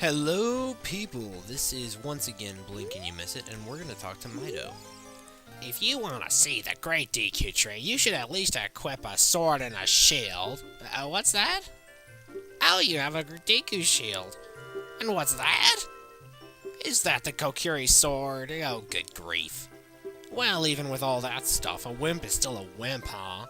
Hello, people. This is once again Blink and You Miss It, and we're going to talk to Mido. If you want to see the Great DQ tree, you should at least equip a sword and a shield. What's that? Oh, you have a Deku shield. And what's that? Is that the Kokiri sword? Oh, good grief. Well, even with all that stuff, a wimp is still a wimp, huh?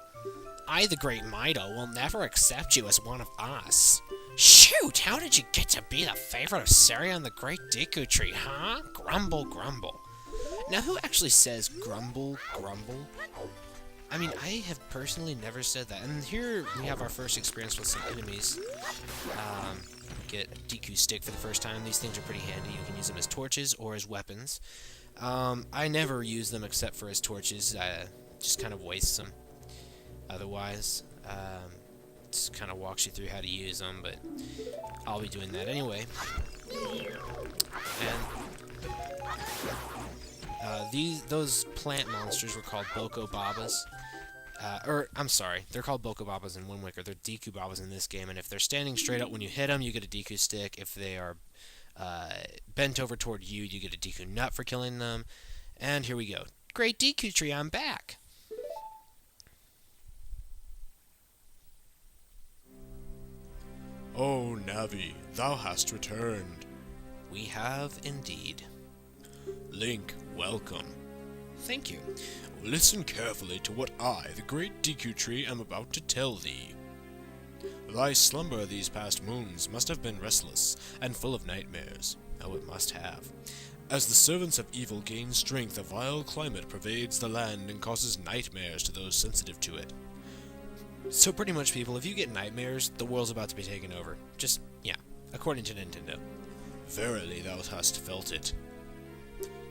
I, the Great Mido, will never accept you as one of us. Shoot, how did you get to be the favorite of Sari on the Great Deku tree, huh? Grumble, grumble. Now, who actually says grumble, grumble? I mean, I have personally never said that. And here we have our first experience with some enemies. Get a Deku stick for the first time. These things are pretty handy. You can use them as torches or as weapons. I never use them except for as torches. Just kind of waste them. Otherwise, just kind of walks you through how to use them, but I'll be doing that anyway. And those plant monsters were called Boko Babas. I'm sorry, they're called Boko Babas in Wind Waker. They're Deku Babas in this game, and if they're standing straight up when you hit them, you get a Deku stick. If they are bent over toward you, you get a Deku nut for killing them. And here we go. Great Deku tree, I'm back! Oh, Navi, thou hast returned. We have indeed. Link, welcome. Thank you. Listen carefully to what I, the great Deku Tree, am about to tell thee. Thy slumber these past moons must have been restless and full of nightmares. Oh, it must have. As the servants of evil gain strength, a vile climate pervades the land and causes nightmares to those sensitive to it. So pretty much, people, if you get nightmares, the world's about to be taken over. Just, yeah, according to Nintendo. Verily thou hast felt it.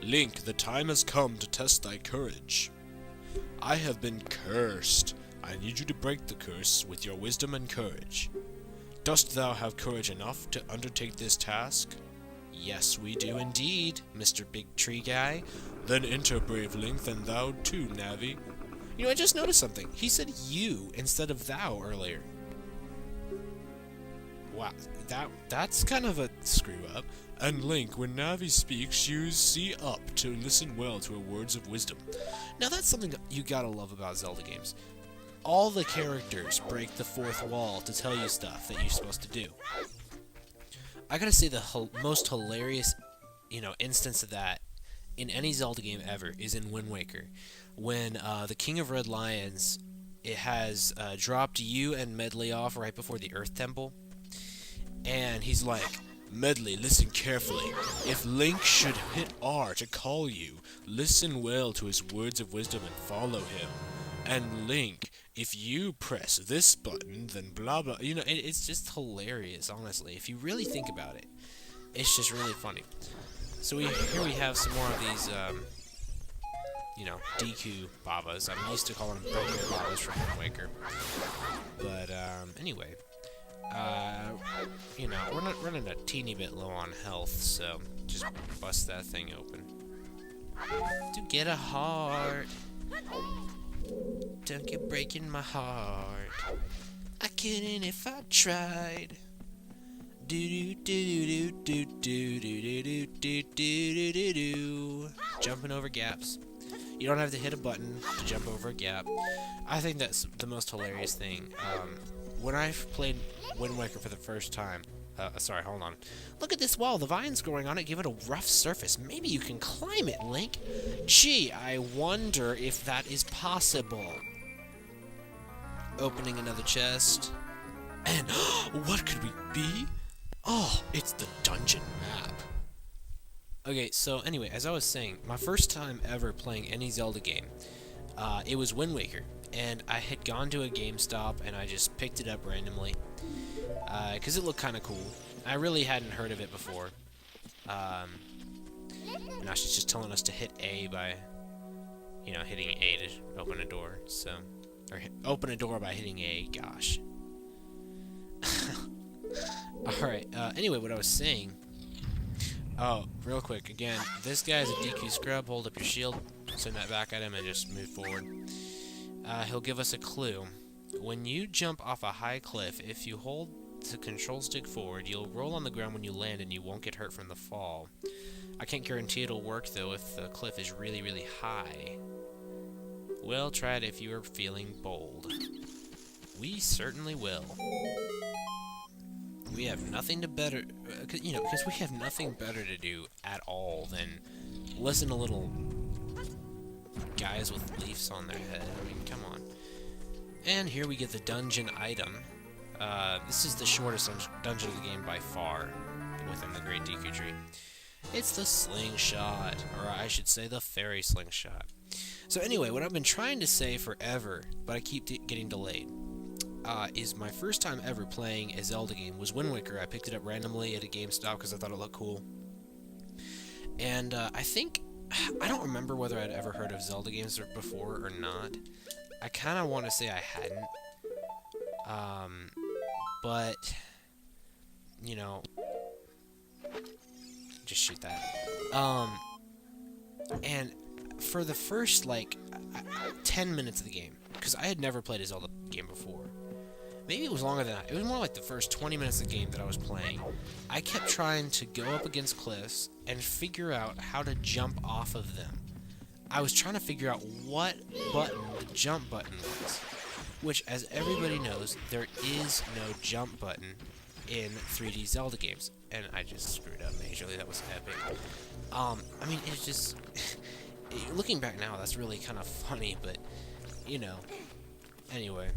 Link, the time has come to test thy courage. I have been cursed. I need you to break the curse with your wisdom and courage. Dost thou have courage enough to undertake this task? Yes, we do indeed, Mr. Big Tree Guy. Then enter, brave Link, and thou too, Navi. You know, I just noticed something. He said you instead of thou earlier. Wow, that's kind of a screw-up. And Link, when Navi speaks, use C up to listen well to her words of wisdom. Now that's something you gotta love about Zelda games. All the characters break the fourth wall to tell you stuff that you're supposed to do. I gotta say the most hilarious, instance of that in any Zelda game ever is in Wind Waker, when the King of Red Lions has dropped you and Medley off right before the Earth Temple, and he's like, Medley, listen carefully. If Link should hit R to call you, listen well to his words of wisdom and follow him. And Link, if you press this button, then blah blah. It's just hilarious, honestly. If you really think about it, it's just really funny. So here we have some more of these, Deku Babas. I'm used to calling them Boko Babas from Wind Waker. But, anyway. We're not running a teeny bit low on health, so just bust that thing open. To get a heart. Don't get breaking my heart. I couldn't if I tried. Do do do do do do do do do do do do. Jumping over gaps. You don't have to hit a button to jump over a gap. I think that's the most hilarious thing. When I played Wind Waker for the first time, sorry, hold on. Look at this wall, the vines growing on it give it a rough surface. Maybe you can climb it, Link. Gee, I wonder if that is possible. Opening another chest. And, what could we be? Oh, it's the dungeon map. Okay, so anyway, as I was saying, my first time ever playing any Zelda game, it was Wind Waker. And I had gone to a GameStop, and I just picked it up randomly, because it looked kind of cool. I really hadn't heard of it before. And now she's just telling us to hit A by, hitting A to open a door, so... Or open a door by hitting A, gosh. Alright, anyway, what I was saying... Oh, real quick, again, this guy's a DQ scrub. Hold up your shield, send that back at him, and just move forward. He'll give us a clue. When you jump off a high cliff, if you hold the control stick forward. You'll roll on the ground when you land, and you won't get hurt from the fall. I can't guarantee it'll work, though, if the cliff is really, really high. Well, try it if you are feeling bold. We certainly will. We have nothing to better, because we have nothing better to do at all than listen to little guys with leaves on their head. I mean, come on. And here we get the dungeon item. This is the shortest dungeon of the game by far within the Great Deku Tree. It's the slingshot, or I should say the fairy slingshot. So anyway, what I've been trying to say forever, but I keep getting delayed, is my first time ever playing a Zelda game was Wind Waker. I picked it up randomly at a GameStop because I thought it looked cool. And I don't remember whether I'd ever heard of Zelda games before or not. I kind of want to say I hadn't. But, just shoot that. And for the first, 10 minutes of the game, because I had never played a Zelda game before. Maybe it was longer than that. It was more like the first 20 minutes of the game that I was playing. I kept trying to go up against cliffs and figure out how to jump off of them. I was trying to figure out what button the jump button was. Which, as everybody knows, there is no jump button in 3D Zelda games. And I just screwed up majorly. That was epic. I mean, it's just... looking back now, that's really kind of funny, but, anyway.